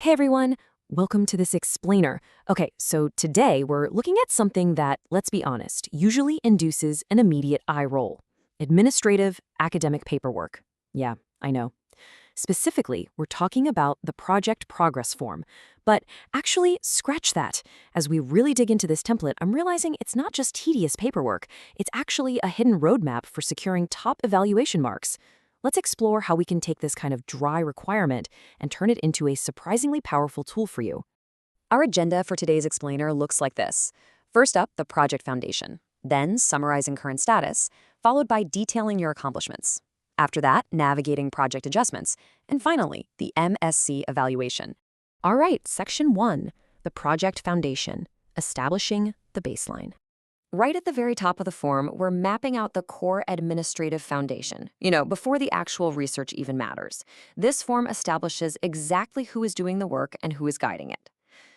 Hey everyone, welcome to this explainer. Okay, so today we're looking at something that, let's be honest, usually induces an immediate eye roll. Administrative academic paperwork. Yeah, I know. Specifically, we're talking about the project progress form. But actually, scratch that. As we really dig into this template, I'm realizing it's not just tedious paperwork, it's actually a hidden roadmap for securing top evaluation marks. Let's explore how we can take this kind of dry requirement and turn it into a surprisingly powerful tool for you. Our agenda for today's explainer looks like this. First up, the project foundation. Then, summarizing current status, followed by detailing your accomplishments. After that, navigating project adjustments. And finally, the MSc evaluation. All right, section 1, the project foundation, establishing the baseline. Right at the very top of the form, we're mapping out the core administrative foundation, before the actual research even matters. This form establishes exactly who is doing the work and who is guiding it.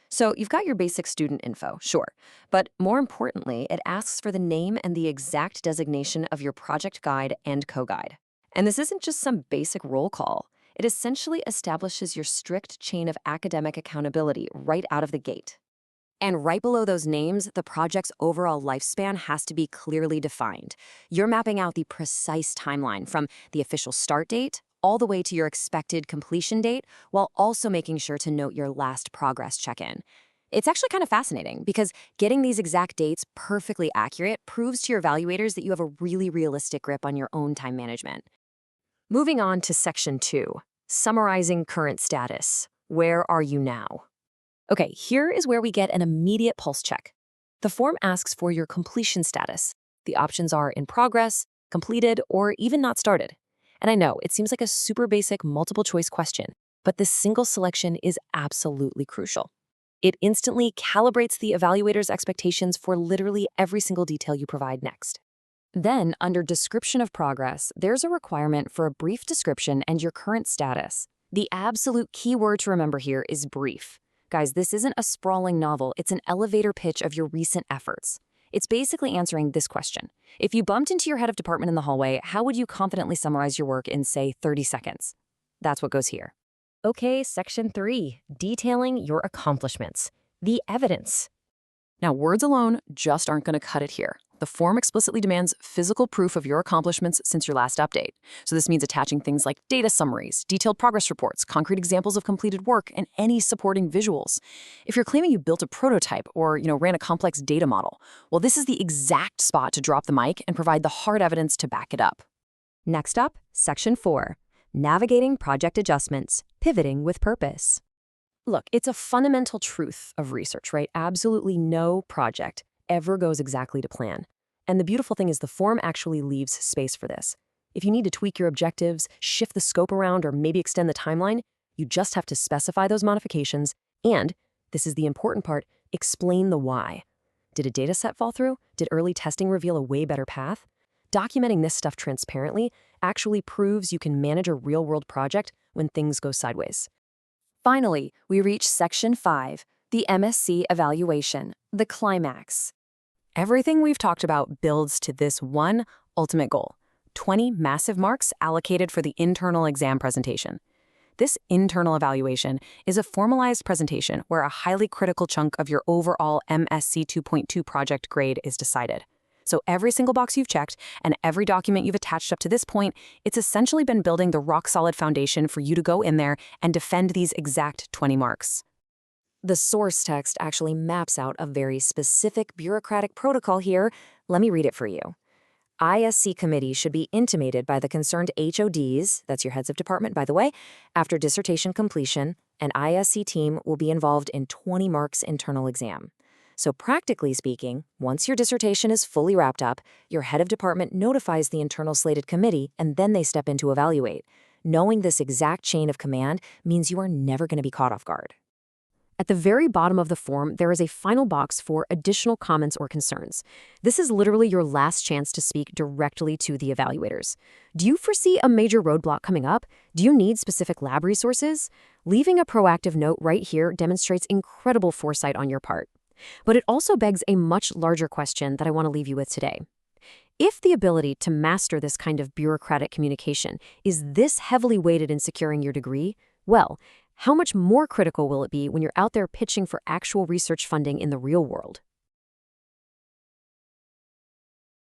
So you've got your basic student info, sure, but more importantly, it asks for the name and the exact designation of your project guide and co-guide. And this isn't just some basic roll call. It essentially establishes your strict chain of academic accountability right out of the gate. And right below those names, the project's overall lifespan has to be clearly defined. You're mapping out the precise timeline from the official start date all the way to your expected completion date, while also making sure to note your last progress check-in. It's actually kind of fascinating because getting these exact dates perfectly accurate proves to your evaluators that you have a really realistic grip on your own time management. Moving on to section 2, summarizing current status. Where are you now? Okay, here is where we get an immediate pulse check. The form asks for your completion status. The options are in progress, completed, or even not started. And I know, it seems like a super basic multiple choice question, but this single selection is absolutely crucial. It instantly calibrates the evaluator's expectations for literally every single detail you provide next. Then, under description of progress, there's a requirement for a brief description and your current status. The absolute key word to remember here is brief. Guys, this isn't a sprawling novel, it's an elevator pitch of your recent efforts. It's basically answering this question. If you bumped into your head of department in the hallway, how would you confidently summarize your work in, say, 30 seconds? That's what goes here. Okay, section 3, detailing your accomplishments. The evidence. Now, words alone just aren't going to cut it here. The form explicitly demands physical proof of your accomplishments since your last update. So this means attaching things like data summaries, detailed progress reports, concrete examples of completed work, and any supporting visuals. If you're claiming you built a prototype or, ran a complex data model, well, this is the exact spot to drop the mic and provide the hard evidence to back it up. Next up, section 4, navigating project adjustments, pivoting with purpose. Look, it's a fundamental truth of research, right? Absolutely no project ever goes exactly to plan. And the beautiful thing is the form actually leaves space for this. If you need to tweak your objectives, shift the scope around, or maybe extend the timeline, you just have to specify those modifications and, this is the important part, explain the why. Did a data set fall through? Did early testing reveal a way better path? Documenting this stuff transparently actually proves you can manage a real-world project when things go sideways. Finally, we reach section 5, the MSc evaluation, the climax. Everything we've talked about builds to this one ultimate goal: 20 massive marks allocated for the internal exam presentation. This internal evaluation is a formalized presentation where a highly critical chunk of your overall MSc 2.2 project grade is decided. So every single box you've checked and every document you've attached up to this point, it's essentially been building the rock-solid foundation for you to go in there and defend these exact 20 marks. The source text actually maps out a very specific bureaucratic protocol here. Let me read it for you. ISC committee should be intimated by the concerned HODs, that's your heads of department, by the way, after dissertation completion, and ISC team will be involved in 20 marks internal exam. So practically speaking, once your dissertation is fully wrapped up, your head of department notifies the internal slated committee, and then they step in to evaluate. Knowing this exact chain of command means you are never going to be caught off guard. At the very bottom of the form, there is a final box for additional comments or concerns. This is literally your last chance to speak directly to the evaluators. Do you foresee a major roadblock coming up? Do you need specific lab resources? Leaving a proactive note right here demonstrates incredible foresight on your part. But it also begs a much larger question that I want to leave you with today. If the ability to master this kind of bureaucratic communication is this heavily weighted in securing your degree, well, how much more critical will it be when you're out there pitching for actual research funding in the real world?